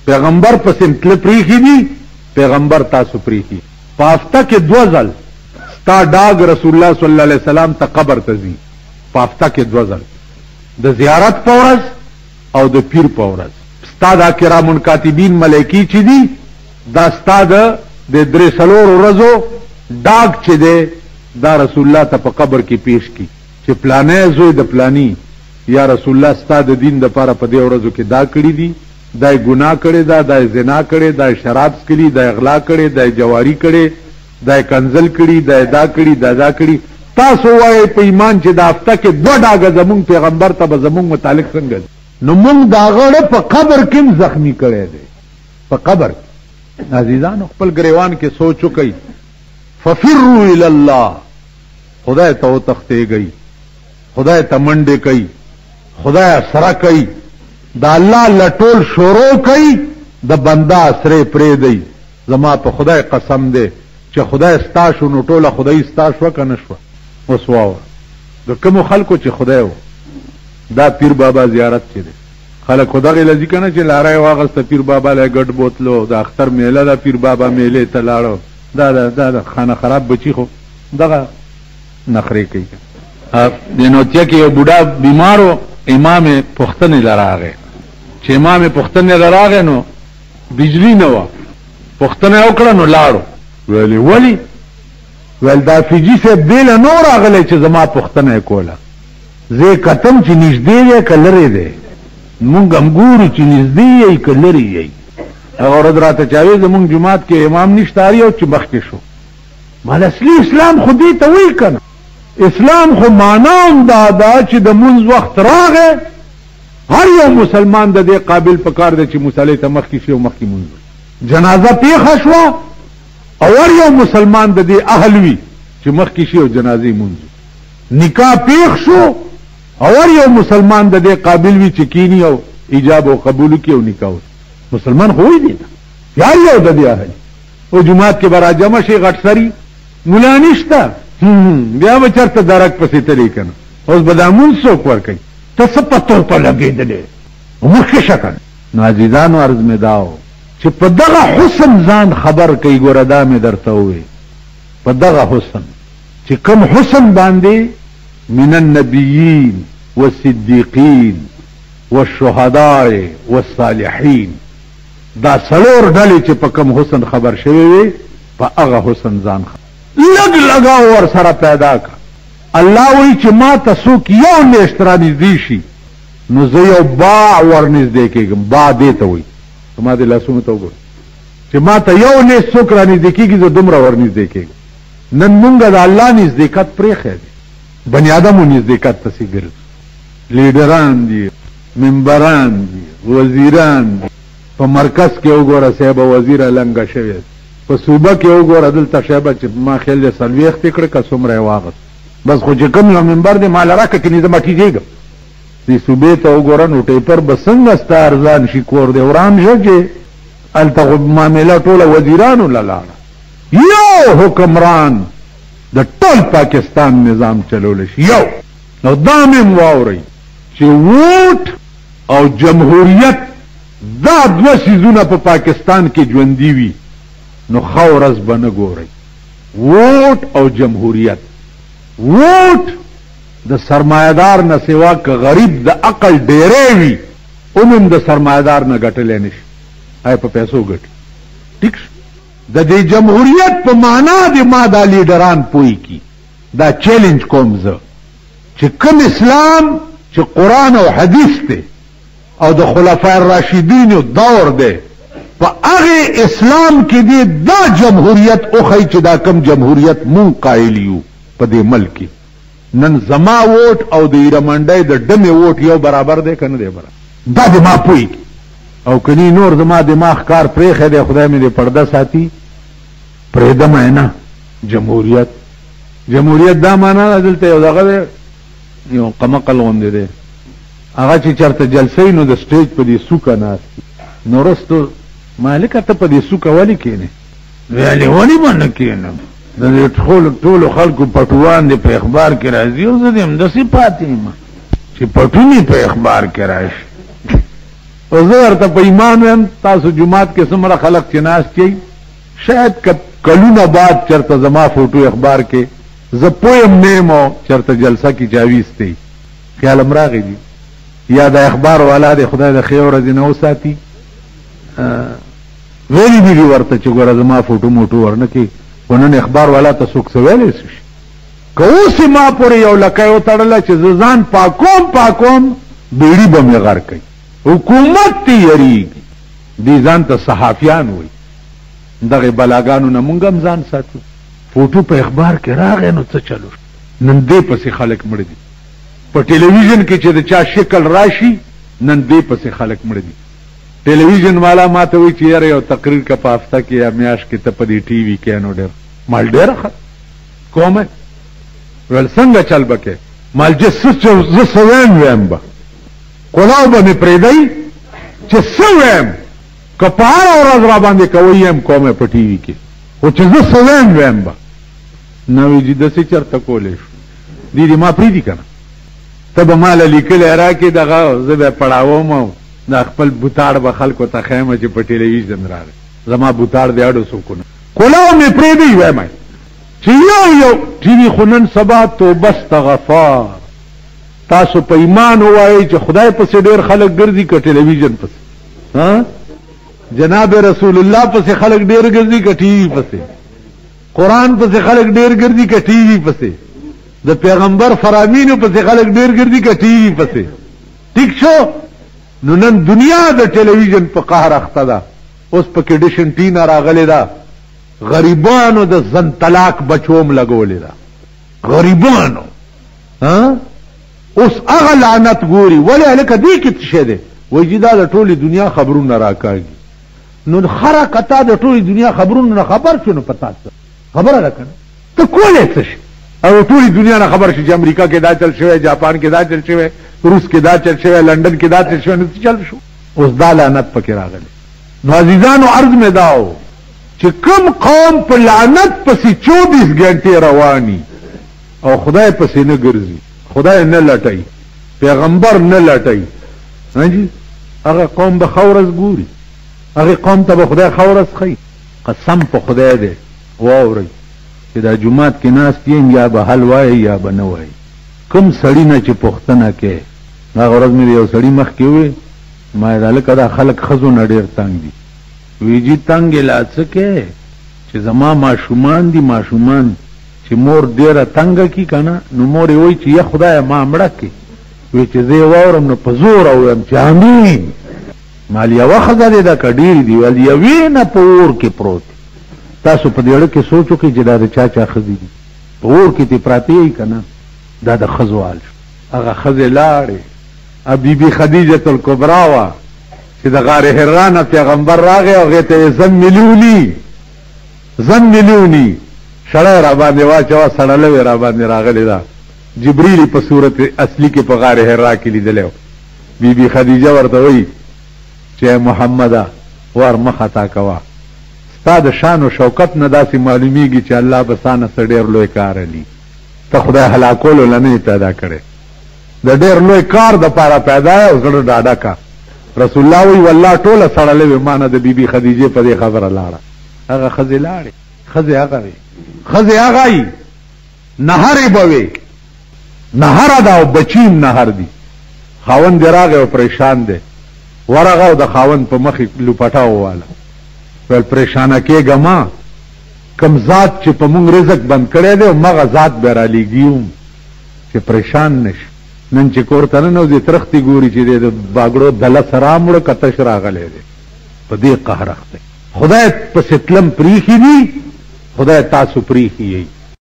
پیغمبر پس امتل پریخی دی پیغمبر تاسو پریخی پافتا کې 2 ځل ستا ډاګ رسول الله صلی الله علیه وسلم ته قبر ته ځي پافتا کې 2 ځل د زیارت په ورځ او د پیر په ورځ ستا دا کرام کاتبین ملائکی چې دي دا ستا د 3 ورځو ډاګ چې دی دا رسول الله ته په قبر کې پیش کی چې پلانې زوی د پلانی یا رسول الله ستا د دین د پاره په دې ورځو کې دا کړی دي دای ګناه کړي دای زنا کړي دای شراب سکلی دای اغلا کړي دای جواری کړي دای کنزل کړي دای دا کړي دا کړي تاسو وایي په ایمان چې دا هفته کې 2 ډاګه زمون پیغمبر ته به زمون متعلق څنګه نو مونږ دا غړ په قبر کې زخمی کړي دي په قبر عزیزان خپل گریوان کې سوچو کوي ففروا الى الله خدای ته تخته گئی خدای ته منډه کوي خدای سره کوي دا الله لټول شروع کوي د بندا سره پرې دی زما په خدای قسم دی چې خدای ستا شو نو ټوله خدای ستا شو کنه شو اوس واو د کوم خلکو چې خدای و دا پیر بابا زیارت چي دي خلک خدای لذي کنه چې لارای واغسته پیر بابا له ګډ بوتلو د اختر میله دا پیر بابا میله ته لاړو دا خانه خراب بچی خو دغه نخري کوي دینوتیا کې یو بوډا بیمارو امام پختن لراغه چې امام پختن لراغه نو بجلی نه و پختن وکړه نو لاړو ولی ول دا فیجی سے دل نور اغله چې زما پختن کوله زه کتم چې نږدې دی کلرې دی مونږ هم ګورو چې نږدې یې کلرې یې هغه راته چاوي زمونږ جماعت کې امام نشتاري او چې مخکې شو مال اصلي اسلام خو دې ته وی کنه اسلام خو معنام دا چې د منځ وخت راغی هر یو مسلمان د دې قابل پکار دی چې مصلی ته مخکې شي او مخکې منځ جنازه پیښه شوه او هر یو مسلمان د دې اهل وي چې مخکې شي او جنازې منځ نکاح پیښ شو او هر یو مسلمان د دې قابل وي چې کینی او ایجاب او قبول کی او نکاح مسلمان خو وي دی یار یو د دې اهل او جمعات کې برا جمع شي غټ سری مولا نشته بیا به چرته درک پسې تلی کنه اوس بدامون څوک ورکي ته څه پتو په لګېدلې مخکې شکل نو عزیزانو عرض مې داو چې په دغه حسن ځان خبر کوي ګوره دا مې درته ووی په دغه حسن چې کوم حسن باندې من النبیین والصدیقین والشهداء والصالحین دا څلور ډلې چې په کوم حسن خبر شوی وي په هغه حسن ځان لګ لګاو ور سره پیدا کا الله وی چې ما ته څوک یو نشترا نږدې شي نو زه یو باع ور نږدې کېږم باع دې ته وی ما دې لاسونه ته وګور چې ما ته یو نه څوک را نږدې کېږي زه دومره ور نږدې کېږم نن مونږ د الله نږدېکت پرېښی دی بني ادمو نږدېکت پسې ګرځو لیډران دي ممبران دي وزیران دي په مرکز کې وګوره صاحب وزیر لنګه شوی په صوبه کې وګوره دلته شابه چې ما خیال دی سلويخت کړه که څومره واغس بس خو چې کوم یو منبر دی مال راکه کې نه مټیږي دې صوبې ته وګوره نو ټیپر بسنګ ستا ارزان شي کور دی وران شي الته معاملې ټوله وزیرانو لاله یو حکمران د ټول پاکستان نظام چلول شي یو نو دا مې واوري چې ووټ او جمهوریت دا 2 سيزونه په پاکستان کې ژوندۍ وي نو خورز بنه ګوري ووټ او جمهوریت ووټ د سرمایدار نه سوا که غریب د عقل ډېرې وي اومم د سرمایدار نه ګټلې نشي هاي په پیسو ګټي ټیک د دې جمهوریت په معنا د ما د لیډران پوي کی دا چیلنج کوم زه چې کوم اسلام چې قران او حدیث ته او د خلفای الراشدین دور ده په هغه اسلام کې دی دا جمهوریت او خی چې دا کم جمهوریت مون قائل یو په دې ملک نن زما ووټ او د ایرمنډای د ډمه ووټ یو برابر دی کنه دی برابر دا د ما پوي او کني نور زما دماغ کار پرې خې خدای مې دې پرده ساتي پرې د معنا جمهوریت دا معنا دلته یو دغه یو قمقل غوندې دی هغه چې چرته جلسې نو د سټیج په دې سوکا ناس نورستو مالک ته په دې سوکا ولی کینه ویلې ونی باندې کینه د ټول خلکو پټوان دي په اخبار کې راځي او زه دې هم د صفاتې ما چې پټونی په اخبار کې راشي او زه ورته په ایمان ویم تاسو جماعت کې څومره خلک چې ناست یئ شاید کلونه بعد چرته زما فوټو اخبار کې زه پویم نیم او چرته جلسه کې چاویستی خیالم راغی دي یا د اخبار والا دی خدای د خیر ورځې نه وساتي ویلي دي ورته چې ګوره زما فوټو موټو ورنه کې خو نن اخبار والا ته څوک څه ویلی شي که اوس ما پورې یو لکۍ وتړله چې زه ځان پاکوم بیړي به مې غر کوي حکومت ته یریږي دې ځان ته صحافیان وایي دغه بلاګانو نه مونږ هم ځان ساتو فوټو په اخبار کې راغی نو څه چلو نن دې پسې خلک مړ دي په ټلویزیون کې چې د چا شکل راشي نن دې پسې خلک مړ دي ټلویزیون والا ما ته وایي چې یاره یو تقریر که په هفته کې یا میاشت کې ته په دې ټي وي کې نو ډېر مال ډېره کومه ویل څنګه چل به کې مال چې زه څه ویم به کلاو به مې پرېږدئ چې څه ویم که په هره ورځ را باندې کوئ یم کومه په ټي وي کې خو چې زه څه ویم به نه وی چې داسې چېرته کولی شو دیدي ما پرېږدي که نه ته به ماله لیکلی راکې دغه زه به پړاوم او دا خپل بوتاړ به خلکو ته ښیم چې په ټلویزیون راغی زما بوتاړ د اډو څوکونه کلاو مې پرېږدئ وایم چې یو ټي وي خو نن سبا توبه استغفار تاسو په ایمان ووایئ چې خدای پسې ډېر خلک ګرځي که ټلویزیون پسې جناب رسول الله پسې خلک ډېر ګرځي که ټي وي پسې قرآن پسې خلک ډېر ګرځي که ټي وي پسې د پیغمبر فرامینو پسې خلک ډېر ګرځي که ټي وي پسې ټیک شو نو نن دنیا د ټلویزیون په قهر اخته ده اوس پکې ډیشن ټینه راغلې ده غریبانو د زن طلاق بچوم لګولې ده غریبانو اوس هغه لعنت ګوري ولې هلکه دې کې څه شی دی وایي چې دا د ټولې دنیا خبرونه راکاږي نو خره کتا د ټولې دنیا خبرونو نه خبر شو نو پتا څه خبره ده که نه ته کولی څه شي او ټولې دنیا نه خبر شي چې امریکا کې دا چل شوی جاپان کې دا چل شوی روس کې دا چل شوی لندن کې دا چل شوی نو څه چل شو اوس دا لعنت پکې راغلی نو عزیزانو عرض مې دا و چې کوم قوم په لعنت پسې 24 ګنټې رواني او خدای پسې نه ګرځي خدای نه لټي پیغمبر نه لټي جی هغه قوم به خورز ګوري هغه قوم ته به خدای خورز خي قسم په خدای دی واورئ چې دا جماعت کې ناست یم یا به حل وایي یا به نه وایي کوم سړي نه چې پوښتنه کوي هغه ورځ مې یو سړي مخکې ووی ما یې هلکه دا خلک ښځو نه ډېر تنګ دي وی جي تنګ یې لا څه کوې چې زما ماشومان دي ماشومان چې مور ډېره تنګه کي که نه نو مور یې وایي چې یا خدایه ما مړه کړې وی چې زه یې واورم نو په زوره ووایم چې امین مال یوه ښځه دی ده که ډېرې دي ویل یوې نه په اور کې پروت تاسو په دې اړه کې سوچ وکړئ چې دا د چا ښځې دي په اور کې دې پراته یې که نه دا د ښځو حال شو هغه ښځې لاړې بیبي خدیجة الکبرا وه چې د غار حرا نه پیغمبر راغی او هغې ته یې زن میلیوني شړی را باندې واچوه سړلوې را باندې راغلې ده جبریل په صورت اصلي کې په غار حرا کې لیدلی بیبي خدیجه ورته وایي چې محمده ور مه خطا کوه ستا د شان و شوکت نه داسې معلومیږي چې الله به ستا نه څه ډېر لوی کار علي ته خدای هلاکولو له نه پیدا کړی د ډېر لوی کار دپاره پیدا یې او زړه ډاډه کا رسول الله وایي والله ټوله سړلوې ما نه د بیبي خدیجې په دې خبره لاړه هغه ښځې لاړې ښځې هغه وې ښځې هغه یي نهرې به وې نهره ده او بچیم نهر دي خاوند دې راغی او پریشان دی ورغه او د خاوند په مخې لوپټه وواله ویل پریشانه کېږه ما کم ذات چې په مونږ رزق بند کړی دی مغه ذات به رالیږي چې پریشان نشي نن چې کور ته ننوځي ترختې ګوري چې دی د باګړو دله سره مړه که تش راغلی دی په دې قهر اخته خدای پسې تلم پریښي دي خدای تاسو پریښي یئ